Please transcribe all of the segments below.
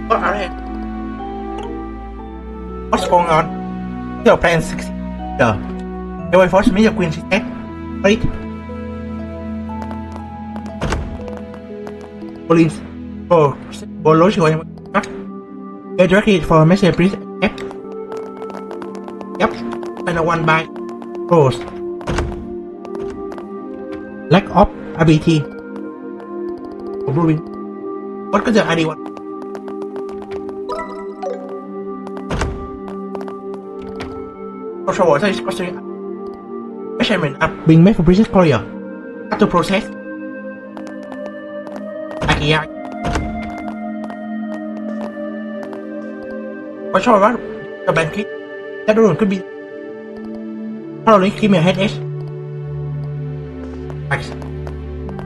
What are they? What's going on? Your plan 6 year. Your way force me your queen, she said. Right? Police. Oh, Bolo, she went. Get directly for a message, please. Yep. And one by Rose. Lack of ability. Brewing. What could the ID one? Control is costing measurement are being made for British Korea. After process. IKEA. Control what? The bank that room could be probably give me a headache.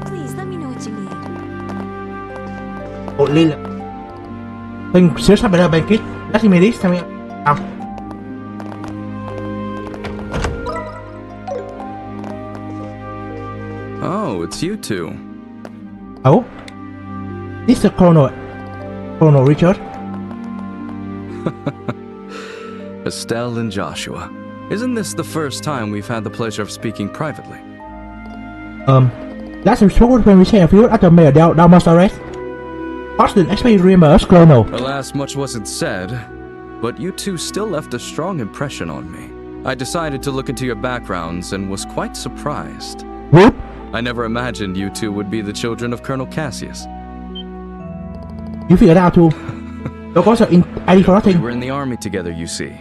Please let me know what you need. Oh, Lila. Thing sửa sắp better bank let me this time out. Oh, it's you two. Oh? This is the Colonel Richard. Estelle and Joshua. Isn't this the first time we've had the pleasure of speaking privately? Last we spoke when we shared a few after Mayor Dalmas arrest. Fox didn't expect you to remember us, Colonel. Alas, much wasn't said, but you two still left a strong impression on me. I decided to look into your backgrounds and was quite surprised. What? I never imagined you two would be the children of Colonel Cassius. You figured out too. You're also in ID for nothing. We were in the army together, you see.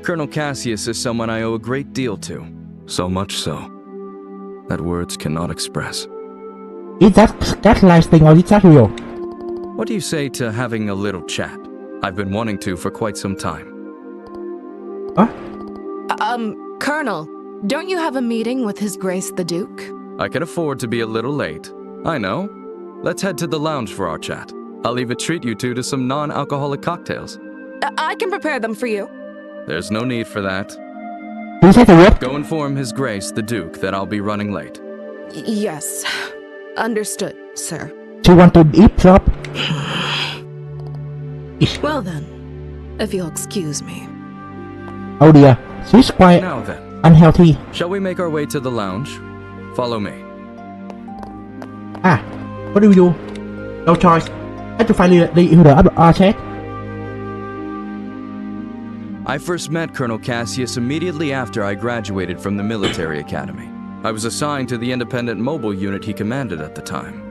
Colonel Cassius is someone I owe a great deal to. So much so that words cannot express. Is that scandalized thing or is that real? What do you say to having a little chat? I've been wanting to for quite some time. Huh? Colonel, don't you have a meeting with His Grace the Duke? I can afford to be a little late. I know. Let's head to the lounge for our chat. I'll even treat you two to some non-alcoholic cocktails. I can prepare them for you. There's no need for that. Is that the word? Go inform His Grace the Duke that I'll be running late. Yes. Understood, sir. She want to eavesdrop? Well then, if you'll excuse me. Oh dear, she's quite Now then, unhealthy. shall we make our way to the lounge? Follow me. What do we do? No choice. Have to find the chat. I first met Colonel Cassius immediately after I graduated from the military academy. I was assigned to the independent mobile unit he commanded at the time.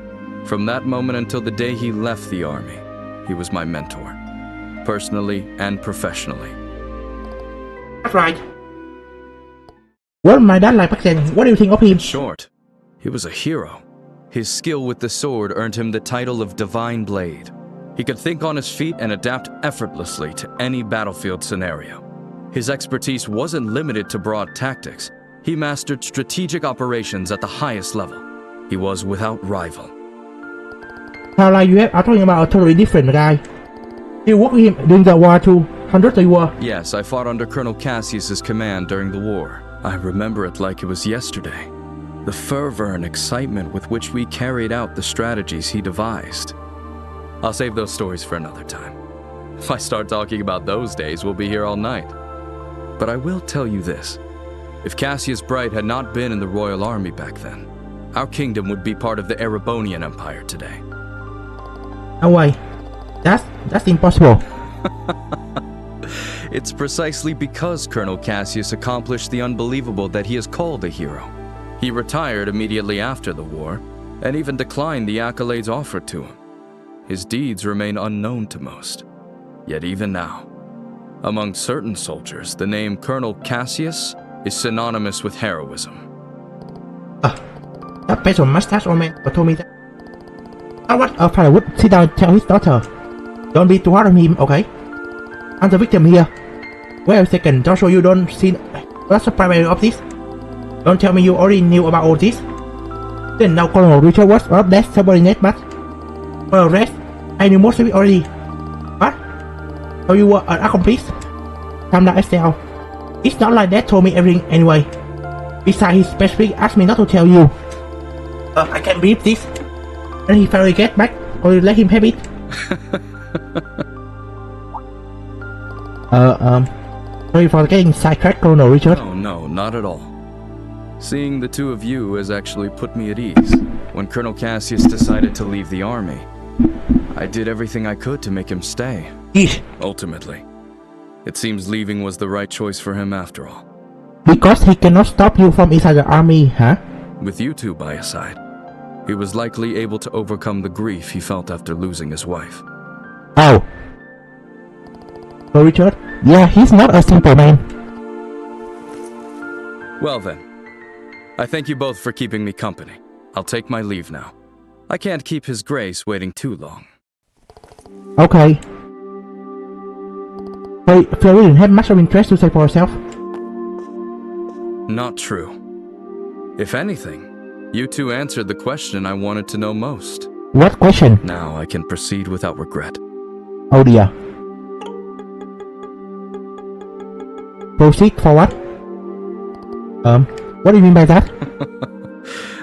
From that moment until the day he left the army, he was my mentor, personally and professionally. That's right. Well, my dad like back then. What do you think of him? In short, he was a hero. His skill with the sword earned him the title of Divine Blade. He could think on his feet and adapt effortlessly to any battlefield scenario. His expertise wasn't limited to broad tactics. He mastered strategic operations at the highest level. He was without rival. How like you are talking about a totally different guy. You worked with him during the war too. 100 war. Yes, I fought under Colonel Cassius's command during the war. I remember it like it was yesterday. The fervor and excitement with which we carried out the strategies he devised. I'll save those stories for another time. If I start talking about those days, we'll be here all night. But I will tell you this. If Cassius Bright had not been in the Royal Army back then, our kingdom would be part of the Erebonian Empire today. No way. That's impossible. It's precisely because Colonel Cassius accomplished the unbelievable that he is called a hero. He retired immediately after the war, and even declined the accolades offered to him. His deeds remain unknown to most. Yet even now, among certain soldiers, the name Colonel Cassius is synonymous with heroism. That person mustache old man told me that. Now what? Father would sit down and tell his daughter. Don't be too hard on him, okay? I'm the victim here. Wait a second, Joshua, you don't see what's the primary of this? Don't tell me you already knew about all this. Then now Colonel Richard was one of that subordinate, but for the rest, I knew most of it already. What? So you were an accomplice? Calm down, Estelle. It's not like that told me everything anyway. Besides, he specifically asked me not to tell you. I can't believe this. And he finally get back, or you let him have it. Sorry for getting sidetracked, Colonel Richard. Oh, no, not at all. Seeing the two of you has actually put me at ease. When Colonel Cassius decided to leave the army, I did everything I could to make him stay. Eesh. Ultimately, it seems leaving was the right choice for him after all. Because he cannot stop you from inside the army, huh? With you two by his side, he was likely able to overcome the grief he felt after losing his wife. Oh. So Richard? Yeah, he's not a simple man. Well then, I thank you both for keeping me company. I'll take my leave now. I can't keep His Grace waiting too long. Okay. So Fleury didn't have much of interest to say for herself. Not true. If anything, you two answered the question I wanted to know most. What question? Now I can proceed without regret. Oh dear. Proceed for what? What do you mean by that?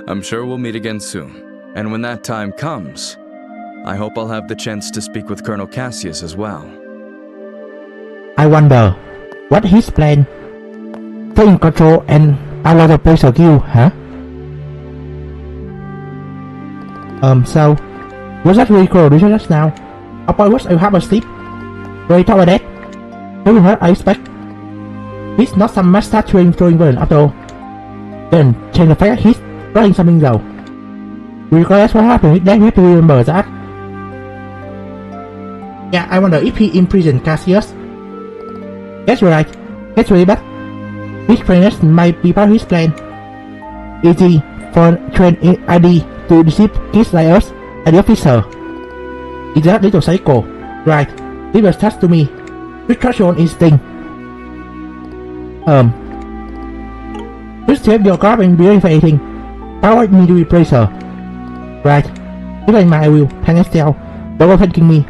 I'm sure we'll meet again soon. And when that time comes, I hope I'll have the chance to speak with Colonel Cassius as well. I wonder, what his plan? Stay in control and allow the pressure you, huh? So, was that really cool just now? Our boy was half asleep. Very talk about that. Doing what I expect. He's not some master throwing villain after all. Then, change the fact that he's running something though. Regardless what happened, then we have to remember that. Yeah, I wonder if he imprisoned Cassius. That's right. That's really bad. His trainers might be part of his plan. Easy for train ID to deceive kids like us and the officer. It's that little psycho. Right. Leave a task to me. Trust your own instinct. Just save your guard and be ready for anything. Power me to replace her. Right. If I'm I will. Thank Estelle. Don't go thanking me.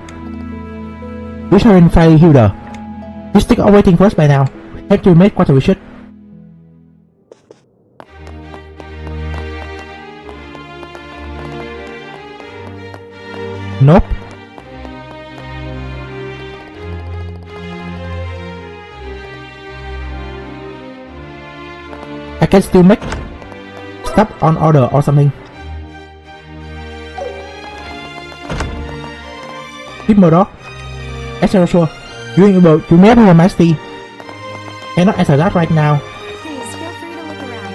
We shall fire Hilda. Just stick on waiting first by now. Have to make what we should. Nope. I can still make stuff on order or something. Keep Murdoch. Estelle and Joshua, you're able to meet Her Majesty. Cannot answer that right now. Please feel free to look around.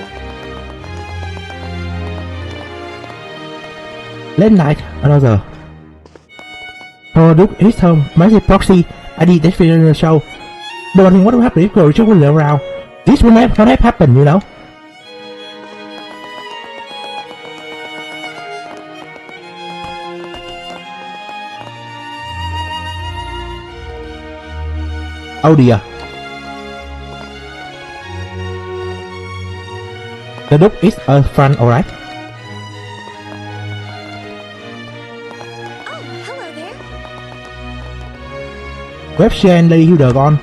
Late night, another. Duke is her massive proxy. I did that video in the show. But I think what will happen if Richard will live around? This will not have happened, you know. Oh dear. The Duke is a friend, alright? Oh, hello there. Webshare and Lady Hilda gone.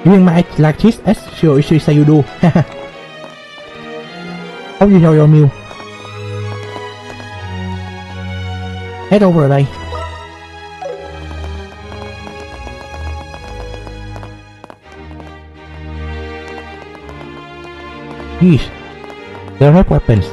Doing my act like this as sure she say you do. How you know your meal? Head over đây. Yeesh, they don't have weapons.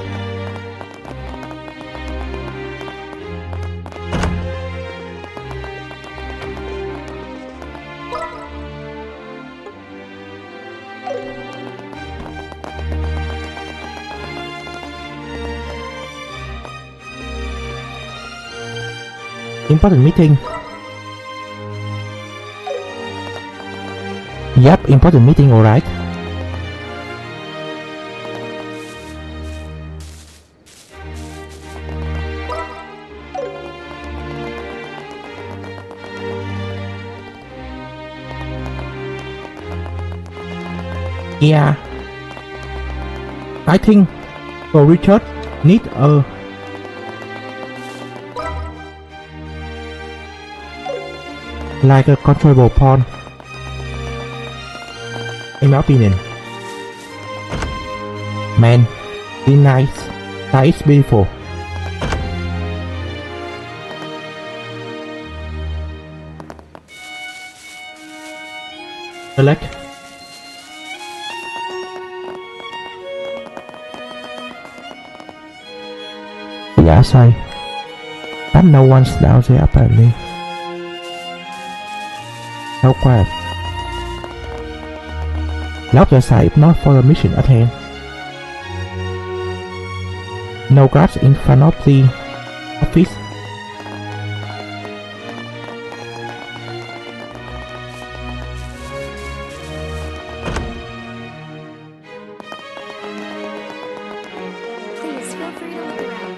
Important meeting. Yup, important meeting, alright. Yeah, I think for Richard need a like a controllable pawn. In my opinion, man, be nice. That is beautiful. Select. The outside. But no one's down there apparently. No quiet. Lock the site if not for the mission at hand. No guards in front of the office. Please feel free to look around.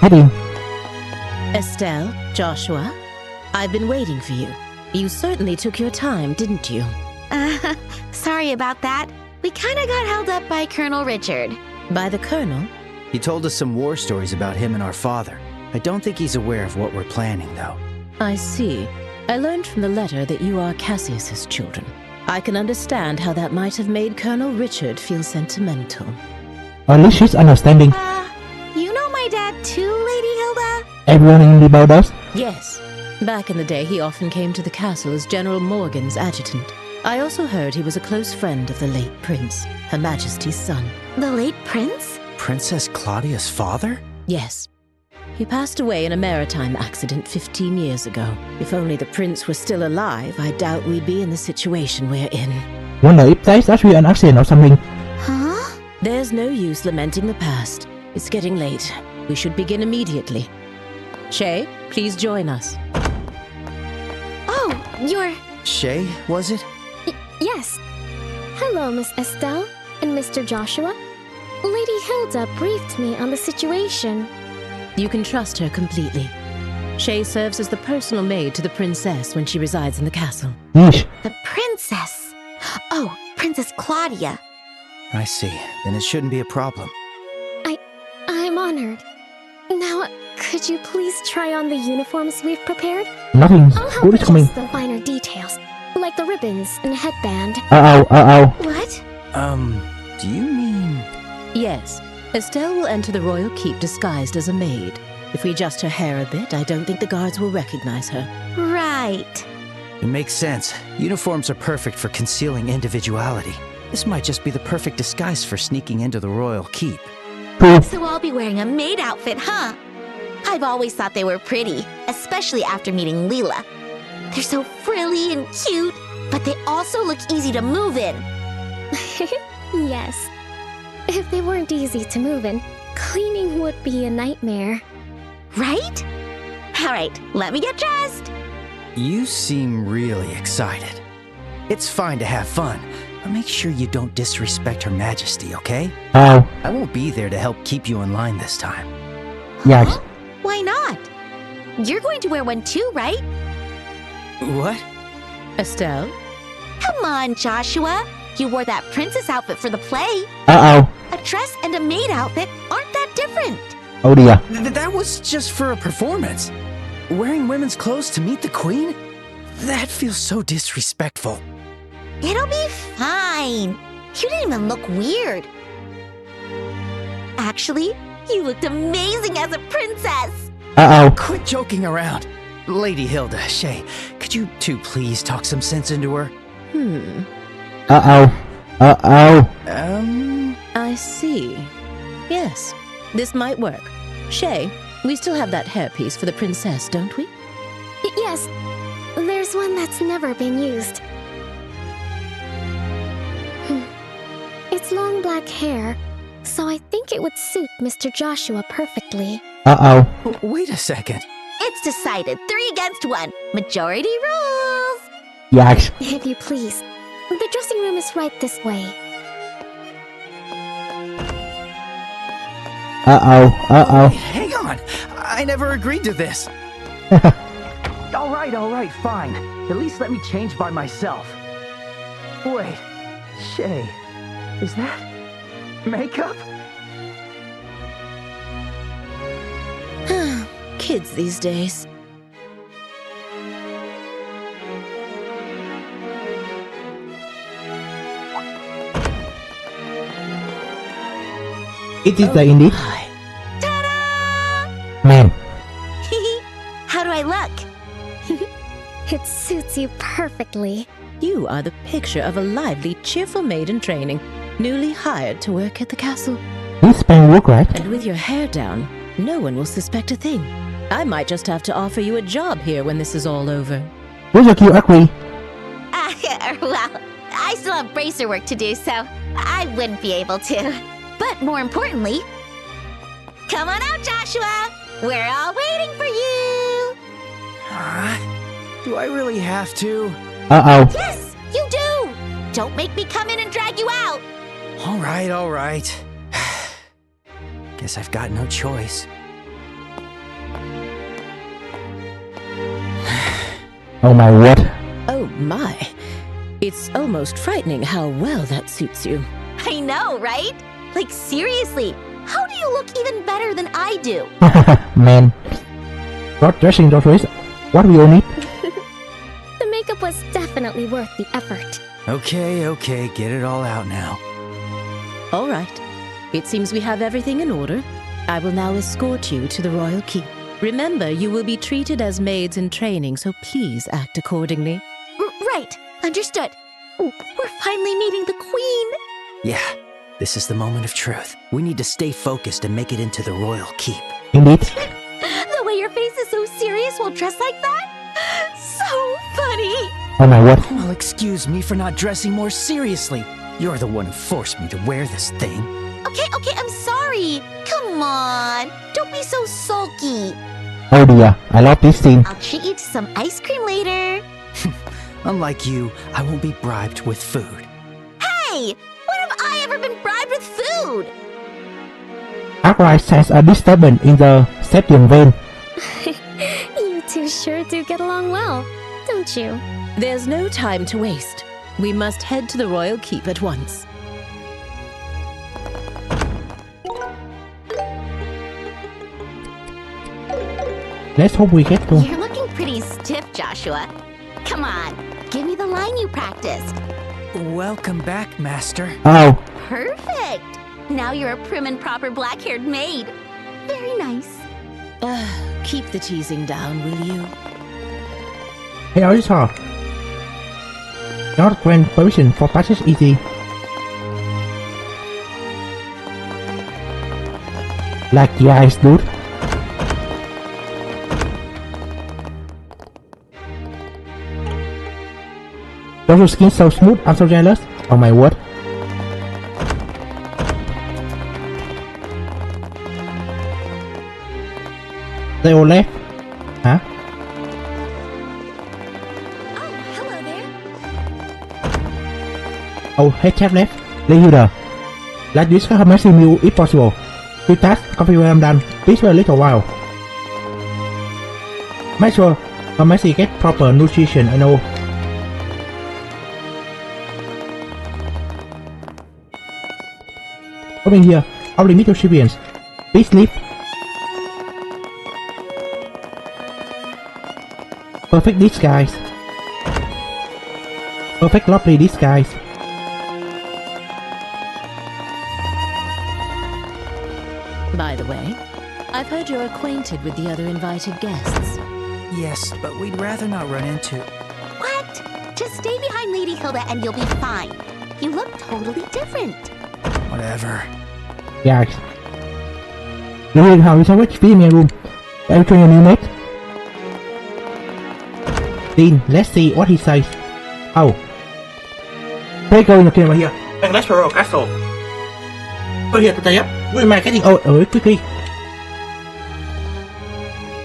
Head in. Estelle, Joshua, I've been waiting for you. You certainly took your time, didn't you? Sorry about that. We kinda got held up by Colonel Richard. By the Colonel? He told us some war stories about him and our father. I don't think he's aware of what we're planning, though. I see. I learned from the letter that you are Cassius's children. I can understand how that might have made Colonel Richard feel sentimental. At least she's understanding. You know my dad too, Lady Hilda? Everyone in Liberl does. Yes. Back in the day, he often came to the castle as General Morgan's adjutant. I also heard he was a close friend of the late prince, Her Majesty's son. The late prince? Princess Claudia's father? Yes. He passed away in a maritime accident 15 years ago. If only the prince were still alive, I doubt we'd be in the situation we're in. Wonder if there's actually an accident or something. Huh? There's no use lamenting the past. It's getting late. We should begin immediately. Shay, please join us. Oh, you're... Shay, was it? Yes. Hello, Miss Estelle and Mr. Joshua. Lady Hilda briefed me on the situation. You can trust her completely. Shay serves as the personal maid to the princess when she resides in the castle. Yeesh. The princess. Oh, Princess Claudia. I see. Then it shouldn't be a problem. I'm honored. Now, could you please try on the uniforms we've prepared? Nothing I'll help good is coming. adjust the finer details, like the ribbons and headband. What? Do you mean... Yes, Estelle will enter the royal keep disguised as a maid. If we adjust her hair a bit, I don't think the guards will recognize her. Right. It makes sense. Uniforms are perfect for concealing individuality. This might just be the perfect disguise for sneaking into the royal keep. So I'll be wearing a maid outfit, huh? I've always thought they were pretty, especially after meeting Leela. They're so frilly and cute, but they also look easy to move in. Yes. If they weren't easy to move in, cleaning would be a nightmare. Right? All right, let me get dressed. You seem really excited. It's fine to have fun, but make sure you don't disrespect Her Majesty, okay? I won't be there to help keep you in line this time. Yes. Huh? Why not? You're going to wear one too, right? What? Estelle? Come on, Joshua. You wore that princess outfit for the play. A dress and a maid outfit aren't that different. Oh dear. That was just for a performance. Wearing women's clothes to meet the queen? That feels so disrespectful. It'll be fine. You didn't even look weird. Actually, you looked amazing as a princess. Quit joking around. Lady Hilda, Shay, could you two please talk some sense into her? I see. Yes, this might work. Shay, we still have that hairpiece for the princess, don't we? Yes, there's one that's never been used. It's long black hair, so I think it would suit Mr. Joshua perfectly. Wait a second. It's decided. 3 against 1. Majority rules. Yes. If you please. The dressing room is right this way. Hang on. I never agreed to this. All right, fine. At least let me change by myself. Wait, Shay, is that makeup? Kids these days. It is the indeed. Ta-da! Man. How do I look? It suits you perfectly. You are the picture of a lively, cheerful maid in training, newly hired to work at the castle. This span work, right? And with your hair down, no one will suspect a thing. I might just have to offer you a job here when this is all over. Would you agree? Well, I still have bracer work to do, so I wouldn't be able to. But more importantly, come on out, Joshua! We're all waiting for you! Do I really have to? Uh-oh. Yes, you do! Don't make me come in and drag you out! All right. Guess I've got no choice. Oh my word. Oh my. It's almost frightening how well that suits you. I know, right? Like, seriously, how do you look even better than I do? Man. Not dressing those ways. What we all need? The makeup was definitely worth the effort. Okay, get it all out now. All right. It seems we have everything in order. I will now escort you to the royal keep. Remember, you will be treated as maids in training, so please act accordingly. Right, understood. Ooh, we're finally meeting the queen. Yeah, this is the moment of truth. We need to stay focused and make it into the royal keep. Indeed. The way your face is so serious while dressed like that? So funny. Oh my word. Well, excuse me for not dressing more seriously. You're the one who forced me to wear this thing. Okay, I'm sorry. Come on, don't be so sulky. Oh dear, I love this scene. I'll treat you to some ice cream later. Unlike you, I won't be bribed with food. Hey, when have I ever been bribed with food? Arkwright sense a disturbance in the Septium vein. You two sure do get along well, don't you? There's no time to waste. We must head to the royal keep at once. Let's hope we get to. You're looking pretty stiff, Joshua. Come on, give me the line you practiced. Welcome back, Master. Oh, Perfect. Now you're a prim and proper black-haired maid. Very nice. Keep the teasing down, will you? hey, auditor. Not grant permission for passage easy. Like the eyes, dude. Your skin so smooth, I'm so jealous. Oh my word. They all left. Huh? Oh, hello there. Oh, hey, chap left. Leave you there. Let's discuss a massive meal if possible. Few tasks, coffee when I'm done. Please wait a little while. Make sure a Messi get proper nutrition, I know. Coming here, I'll limit your recipients. Please sleep. Perfect disguise. Perfect lovely disguise. By the way, I've heard you're acquainted with the other invited guests. Yes, but we'd rather not run into... What? Just stay behind Lady Hilda and you'll be fine. You look totally different. Whatever. Guys. Reveal how you salvage female room. I'll train a new mate. Dean, let's see what he says. Oh. Hey, going okay right here. And let's roll castle. Go here to tie up. Where am I getting out quickly?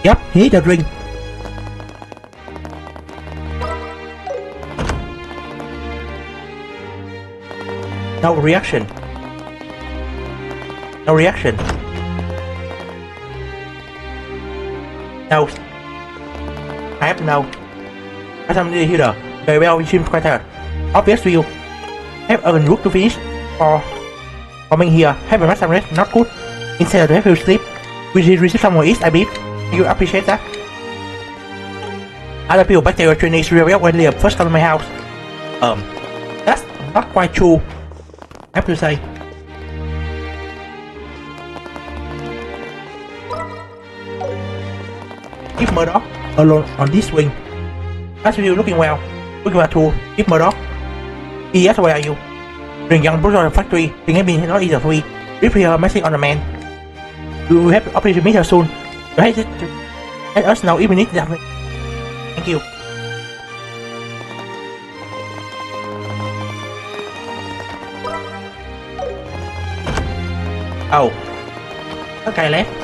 Yep, here's the drink. No reaction. No reaction. No. I have no. I am really here. Very well, we seem quite tired. Obvious to you. Have a rook to finish. Or coming here, have a massive rest, not good. Instead of have you sleep. We receive some more east, I believe. You appreciate that. Other people back there training is really well when they first come to my house. That's not quite true. I have to say. Keep Murdoch alone on this wing. As you looking well to keep Murdoch. Yes, where are you? Bring young brother factory. Bring me not easy for me. Repair message on the man. You will have the opportunity to meet her soon. Let us know if we need that. Thank you. Oh. Okay, left.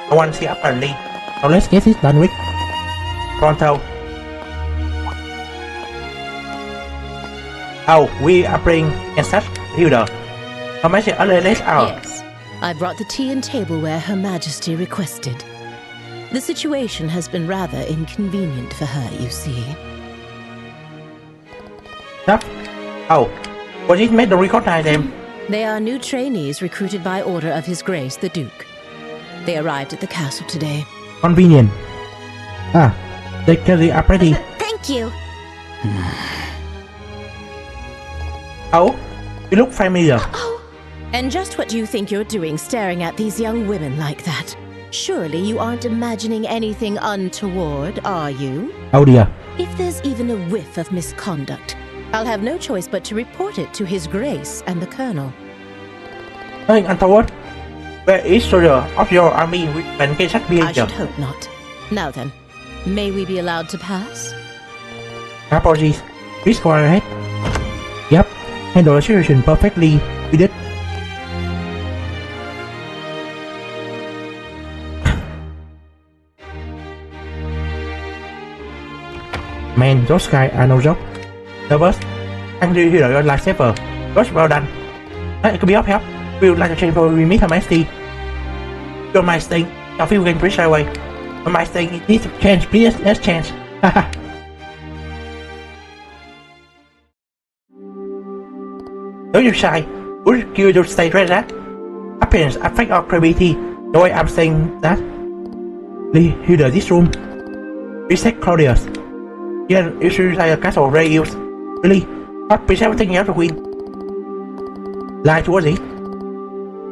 I want to see apparently. So let's get this done with. Pronto. Oh, we are playing and such Hilda. How much are less hour? Yes, I brought the tea and tableware Her Majesty requested. The situation has been rather inconvenient for her, you see. Stuff? Oh, was it made to recognize them? They are new trainees recruited by order of His Grace the Duke. They arrived at the castle today. Convenient. Ah, they clearly are pretty. Thank you. Oh, you look familiar. And just what do you think you're doing staring at these young women like that? Surely you aren't imagining anything untoward, are you? Oh dear. If there's even a whiff of misconduct, I'll have no choice but to report it to His Grace and the Colonel. Nothing untoward. Where is soldier of your army with when such I behavior? should hope not. Now then, may we be allowed to pass? Apologies. Please go ahead. Yep, handle the situation perfectly. We did. Man, those guys are no joke. Nervous. Angry hero your lifesaver. Josh, well done. It could be of help. We would like to change before we meet Her Majesty. Your Majesty, I feel getting pretty shy away. Her Majesty needs to change, please. Let's change. Haha. Don't you shy. Would you just stay right there? Appearance affect our creativity. The way I'm saying that. Lee, you do this room. Reset Claudius. Yeah, you should decide a castle radius. Really? Not present everything else, Queen. Lie towards it.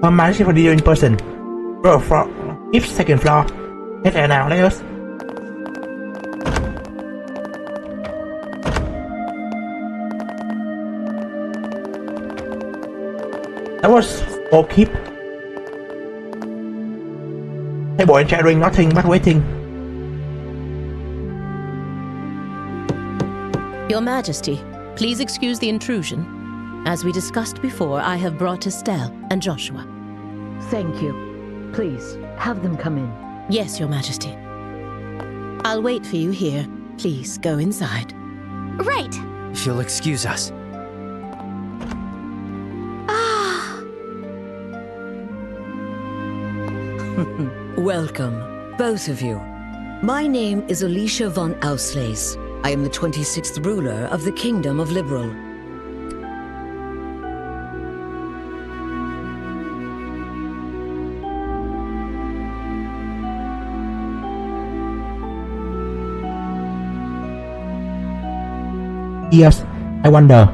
Her Majesty for the in person. Roll for each second floor. Get there now, let us. That was all keep. Table and chair doing nothing but waiting. Your Majesty, please excuse the intrusion. As we discussed before, I have brought Estelle and Joshua. Thank you. Please, have them come in. Yes, Your Majesty. I'll wait for you here. Please, go inside. Right. If you'll excuse us. Welcome, both of you. My name is Alicia von Auslese. I am the 26th ruler of the Kingdom of Liberl. Yes, I wonder.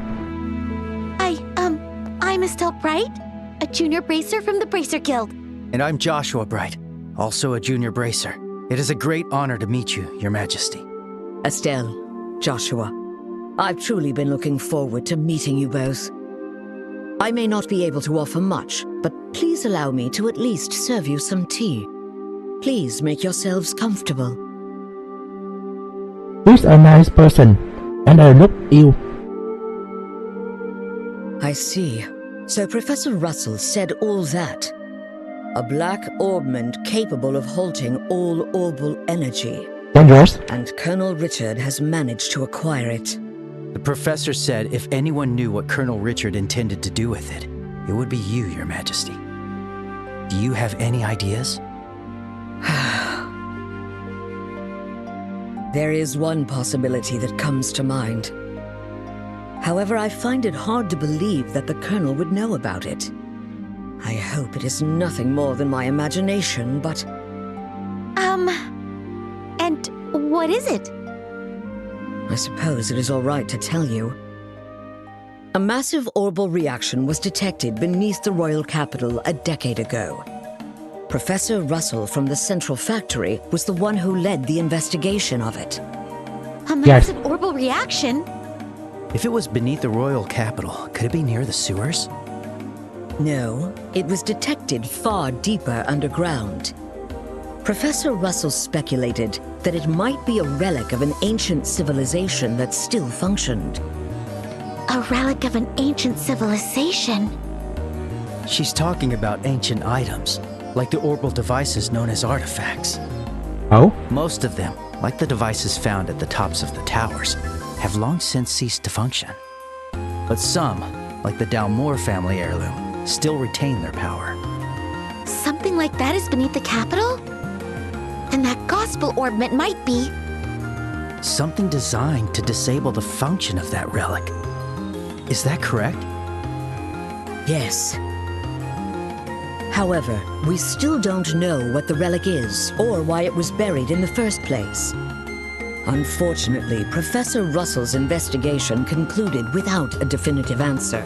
I'm Estelle Bright, a junior bracer from the Bracer Guild. And I'm Joshua Bright, also a junior bracer. It is a great honor to meet you, Your Majesty. Estelle, Joshua, I've truly been looking forward to meeting you both. I may not be able to offer much, but please allow me to at least serve you some tea. Please make yourselves comfortable. He's a nice person, and I look ill. I see. So Professor Russell said all that. A black orbment capable of halting all Orbal Energy. Dangerous. And Colonel Richard has managed to acquire it. The professor said if anyone knew what Colonel Richard intended to do with it, it would be you, Your Majesty. Do you have any ideas? There is one possibility that comes to mind. However, I find it hard to believe that the Colonel would know about it. I hope it is nothing more than my imagination, but... And what is it? I suppose it is all right to tell you. A massive orbal reaction was detected beneath the royal capital a decade ago. Professor Russell from the Central Factory was the one who led the investigation of it. A massive orbal reaction? If it was beneath the royal capital, could it be near the sewers? No, it was detected far deeper underground. Professor Russell speculated that it might be a relic of an ancient civilization that still functioned. A relic of an ancient civilization? She's talking about ancient items, like the orbal devices known as artifacts. Oh? Most of them, like the devices found at the tops of the towers, have long since ceased to function. But some, like the Dalmore family heirloom, still retain their power. Something like that is beneath the capital? Then that gospel orbment might be... Something designed to disable the function of that relic. Is that correct? Yes. However, we still don't know what the relic is or why it was buried in the first place. Unfortunately, Professor Russell's investigation concluded without a definitive answer.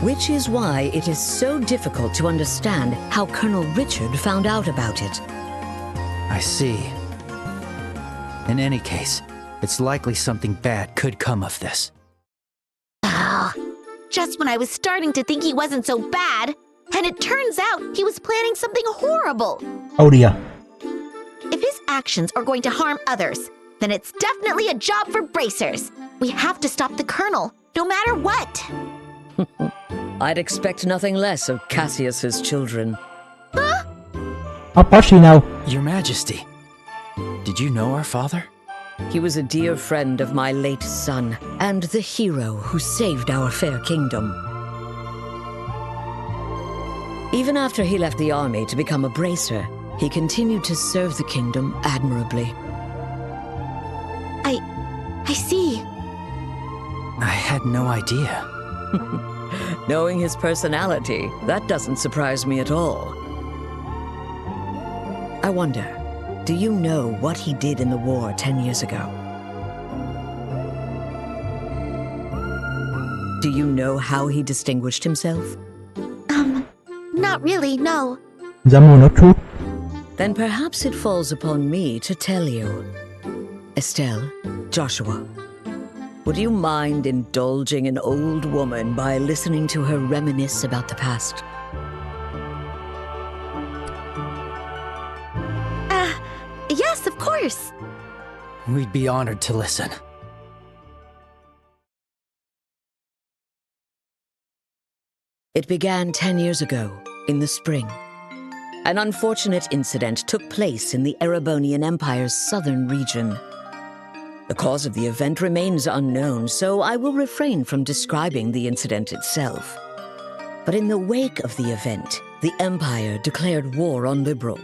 Which is why it is so difficult to understand how Colonel Richard found out about it. I see. In any case, it's likely something bad could come of this. Oh, just when I was starting to think he wasn't so bad, and it turns out he was planning something horrible. Oh dear. If his actions are going to harm others, then it's definitely a job for bracers. We have to stop the Colonel, no matter what. I'd expect nothing less of Cassius's children. Huh? How does she know? Your Majesty, did you know our father? He was a dear friend of my late son, and the hero who saved our fair kingdom. Even after he left the army to become a bracer, he continued to serve the kingdom admirably. I see. I had no idea. Knowing his personality, that doesn't surprise me at all. I wonder, do you know what he did in the war 10 years ago? Do you know how he distinguished himself? Not really, no. Zemuria, not true. Then perhaps it falls upon me to tell you. Estelle, Joshua, would you mind indulging an old woman by listening to her reminisce about the past? Yes, of course. We'd be honored to listen. It began 10 years ago, in the spring. An unfortunate incident took place in the Erebonian Empire's southern region. The cause of the event remains unknown, so I will refrain from describing the incident itself. But in the wake of the event, the Empire declared war on Liberl.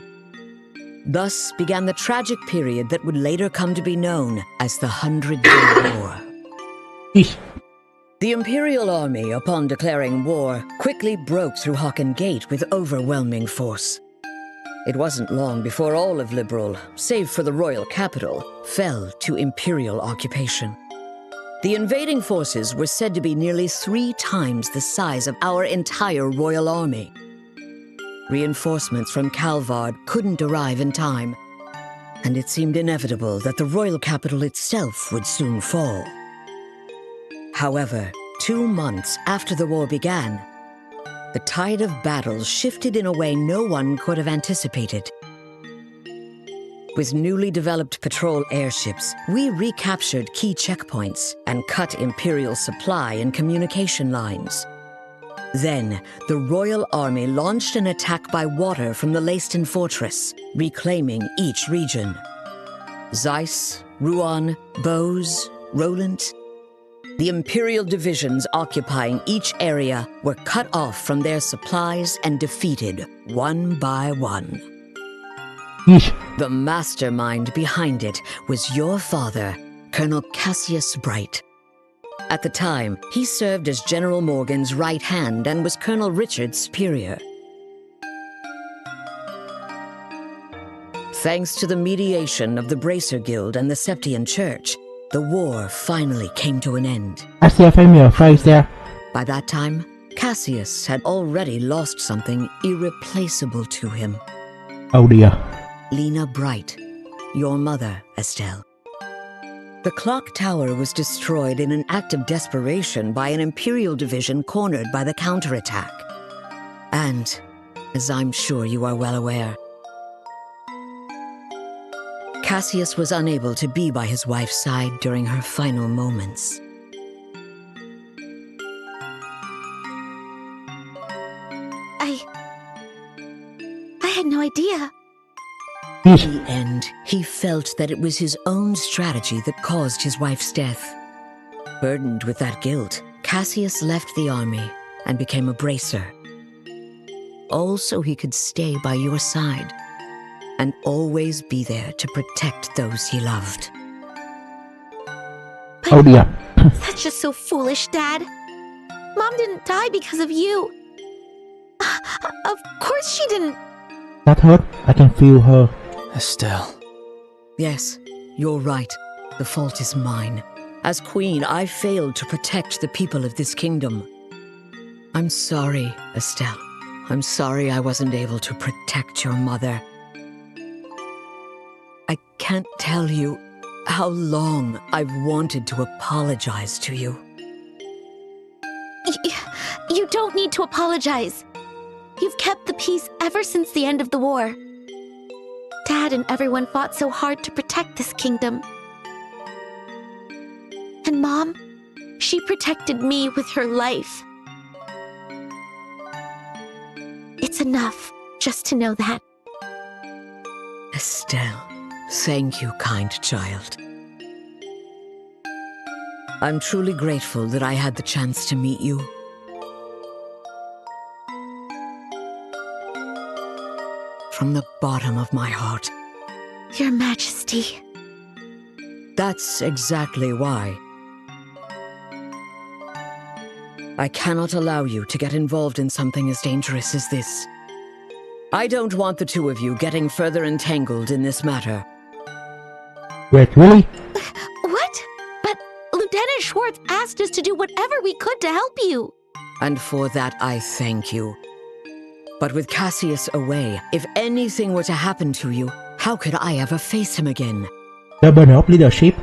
Thus began the tragic period that would later come to be known as the 100-Year War. Eesh. The Imperial Army, upon declaring war, quickly broke through Hocken Gate with overwhelming force. It wasn't long before all of Liberl, save for the royal capital, fell to Imperial occupation. The invading forces were said to be nearly 3 times the size of our entire royal army. Reinforcements from Calvard couldn't arrive in time, and it seemed inevitable that the royal capital itself would soon fall. However, 2 months after the war began, the tide of battle shifted in a way no one could have anticipated. With newly developed patrol airships, we recaptured key checkpoints and cut Imperial supply and communication lines. Then, the Royal Army launched an attack by water from the Leiston Fortress, reclaiming each region. Zeiss, Rouen, Bose, Roland. The Imperial divisions occupying each area were cut off from their supplies and defeated one by one. Eesh. The mastermind behind it was your father, Colonel Cassius Bright. At the time, he served as General Morgan's right hand and was Colonel Richard's superior. Thanks to the mediation of the Bracer Guild and the Septium Church, the war finally came to an end. I see a familiar face there. By that time, Cassius had already lost something irreplaceable to him. Oh dear. Lena Bright, your mother, Estelle. The clock tower was destroyed in an act of desperation by an Imperial division cornered by the counterattack. And, as I'm sure you are well aware, Cassius was unable to be by his wife's side during her final moments. I had no idea. In the end, he felt that it was his own strategy that caused his wife's death. Burdened with that guilt, Cassius left the army and became a bracer. All so he could stay by your side and always be there to protect those he loved. Oh dear. That's just so foolish, Dad. Mom didn't die because of you. Of course she didn't. That hurt. I can feel her. Estelle. Yes, you're right. The fault is mine. As queen, I failed to protect the people of this kingdom. I'm sorry, Estelle. I'm sorry I wasn't able to protect your mother. I can't tell you how long I've wanted to apologize to you. You don't need to apologize. You've kept the peace ever since the end of the war. Dad and everyone fought so hard to protect this kingdom. And Mom, she protected me with her life. It's enough just to know that. Estelle, thank you, kind child. I'm truly grateful that I had the chance to meet you. From the bottom of my heart. Your Majesty. That's exactly why. I cannot allow you to get involved in something as dangerous as this. I don't want the two of you getting further entangled in this matter. Wait, really? What? But Lieutenant Schwartz asked us to do whatever we could to help you. And for that, I thank you. But with Cassius away, if anything were to happen to you, how could I ever face him again? The burden of leadership.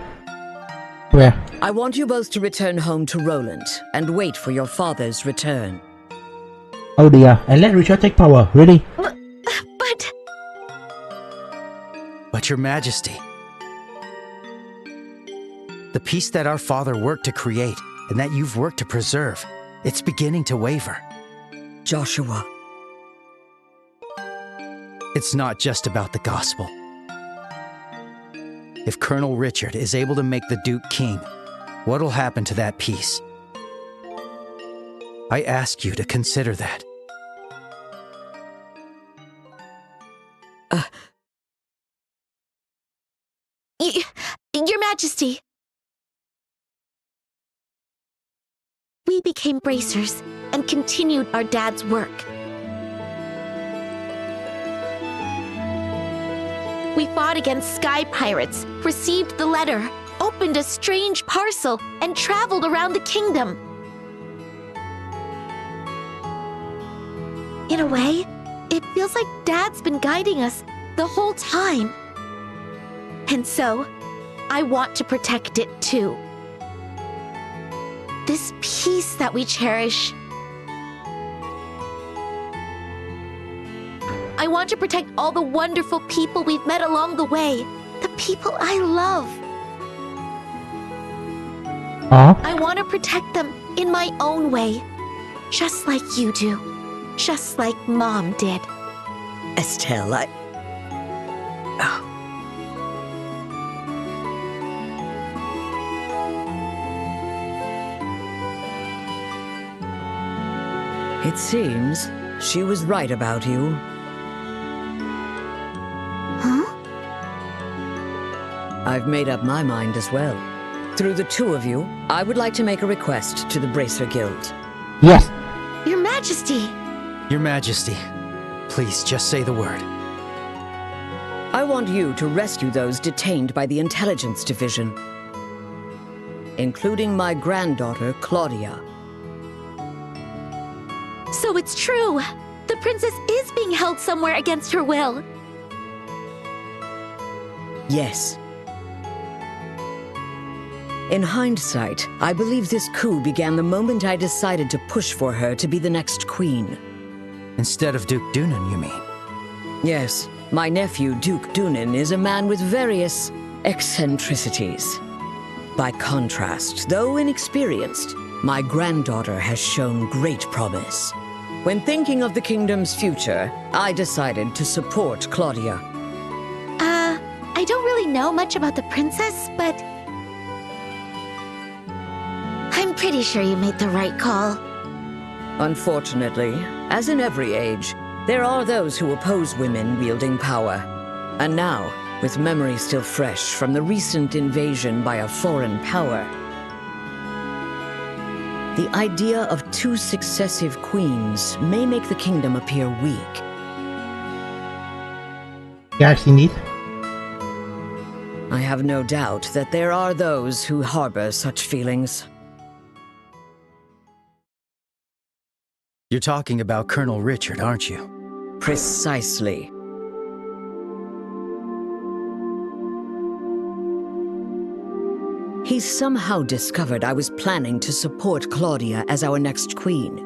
Where? I want you both to return home to Roland and wait for your father's return. Oh dear. And let Richard take power. Really? But Your Majesty, the peace that our father worked to create and that you've worked to preserve, it's beginning to waver. Joshua. It's not just about the gospel. If Colonel Richard is able to make the Duke king, what'll happen to that peace? I ask you to consider that. Your Majesty. We became bracers and continued our dad's work. We fought against sky pirates, received the letter, opened a strange parcel, and traveled around the kingdom. In a way, it feels like Dad's been guiding us the whole time. And so, I want to protect it too. This peace that we cherish. I want to protect all the wonderful people we've met along the way. The people I love. I want to protect them in my own way. Just like you do. Just like Mom did. Estelle, It seems she was right about you. Huh? I've made up my mind as well. Through the two of you, I would like to make a request to the Bracer Guild. Yes. Your Majesty. Your Majesty, please just say the word. I want you to rescue those detained by the Intelligence Division. including my granddaughter, Claudia. So it's true. The princess is being held somewhere against her will. Yes. In hindsight, I believe this coup began the moment I decided to push for her to be the next queen. Instead of Duke Dunan, you mean? Yes, my nephew, Duke Dunan, is a man with various eccentricities. By contrast, though inexperienced, my granddaughter has shown great promise. When thinking of the kingdom's future, I decided to support Claudia. I don't really know much about the princess, but I'm pretty sure you made the right call. Unfortunately, as in every age, there are those who oppose women wielding power. And now, with memory still fresh from the recent invasion by a foreign power, the idea of 2 successive queens may make the kingdom appear weak. Yes, indeed. I have no doubt that there are those who harbor such feelings. You're talking about Colonel Richard, aren't you? Precisely. He somehow discovered I was planning to support Claudia as our next queen.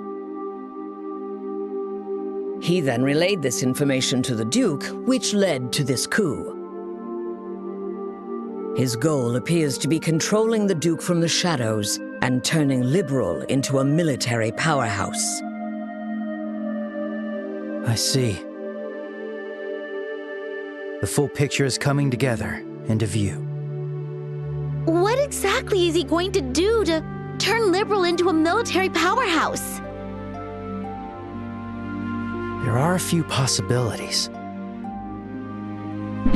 He then relayed this information to the Duke, which led to this coup. His goal appears to be controlling the Duke from the shadows and turning Liberl into a military powerhouse. I see. The full picture is coming together into view. What exactly is he going to do to turn Liberl into a military powerhouse? There are a few possibilities.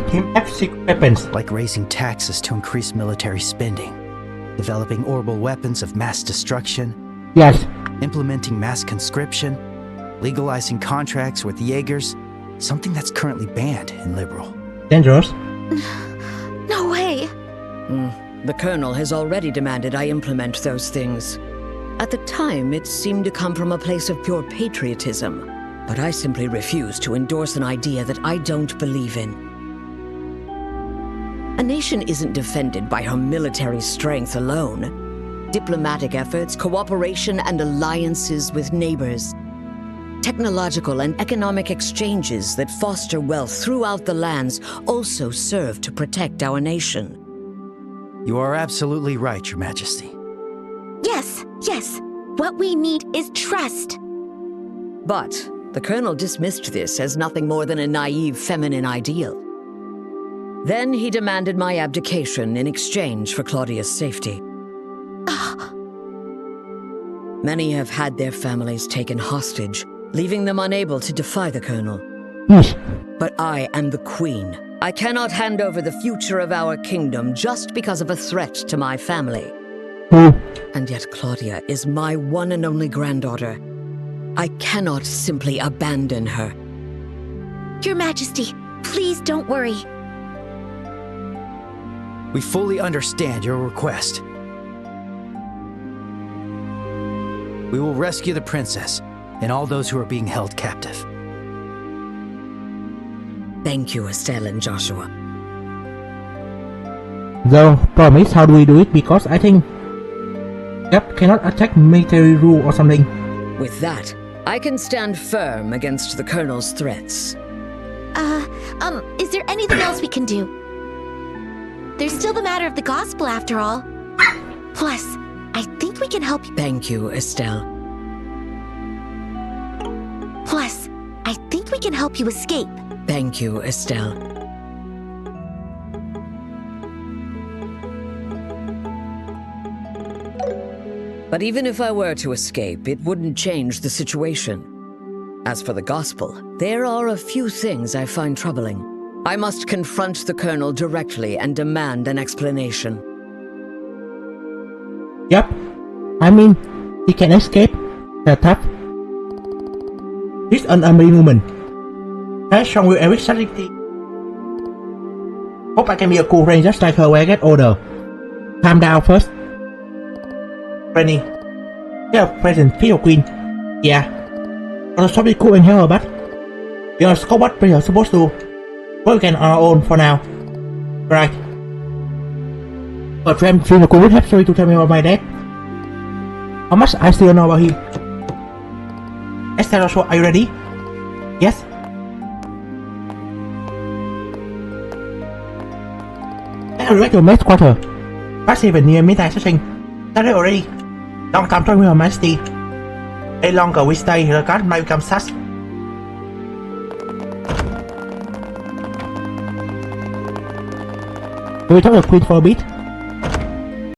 Him have secret weapons. Like raising taxes to increase military spending, developing Orbal weapons of mass destruction, Yes. implementing mass conscription, legalizing contracts with Jaegers, something that's currently banned in Liberl. Dangerous. No way. The Colonel has already demanded I implement those things. At the time, it seemed to come from a place of pure patriotism, but I simply refuse to endorse an idea that I don't believe in. A nation isn't defended by her military strength alone. Diplomatic efforts, cooperation, and alliances with neighbors. Technological and economic exchanges that foster wealth throughout the lands also serve to protect our nation. You are absolutely right, Your Majesty. Yes. What we need is trust. But the Colonel dismissed this as nothing more than a naive feminine ideal. Then he demanded my abdication in exchange for Claudia's safety. Many have had their families taken hostage, leaving them unable to defy the Colonel. Yes. But I am the Queen. I cannot hand over the future of our kingdom just because of a threat to my family. And yet Claudia is my one and only granddaughter. I cannot simply abandon her. Your Majesty, please don't worry. We fully understand your request. We will rescue the princess and all those who are being held captive. Thank you, Estelle and Joshua. The promise, how do we do it? Because I think Yep, cannot attack military rule or something. With that, I can stand firm against the Colonel's threats. Is there anything else we can do? There's still the matter of the gospel after all. Plus, I think we can help you. Thank you, Estelle. Plus, I think we can help you escape. Thank you, Estelle. But even if I were to escape, it wouldn't change the situation. As for the gospel, there are a few things I find troubling. I must confront the Colonel directly and demand an explanation. Yep. I mean, he can escape the trap. She's an amazing woman. Has strong will every strategy. Hope I can be a cool friend just like her when I get older. Calm down first. Granny. Yeah, present, Phil Queen. Yeah. On the subject cool in here, but we are what we are supposed to work on our own for now. Right. But friend, Phil Queen would have story to tell me about my dad. How much I still know about him. Estelle, Joshua, are you ready? Yes. I will your maid's quarter. That's even near midnight session. That's it already. Long time talking with Her Majesty. The longer we stay, the guard might become sus. Will we talk to the Queen for a bit?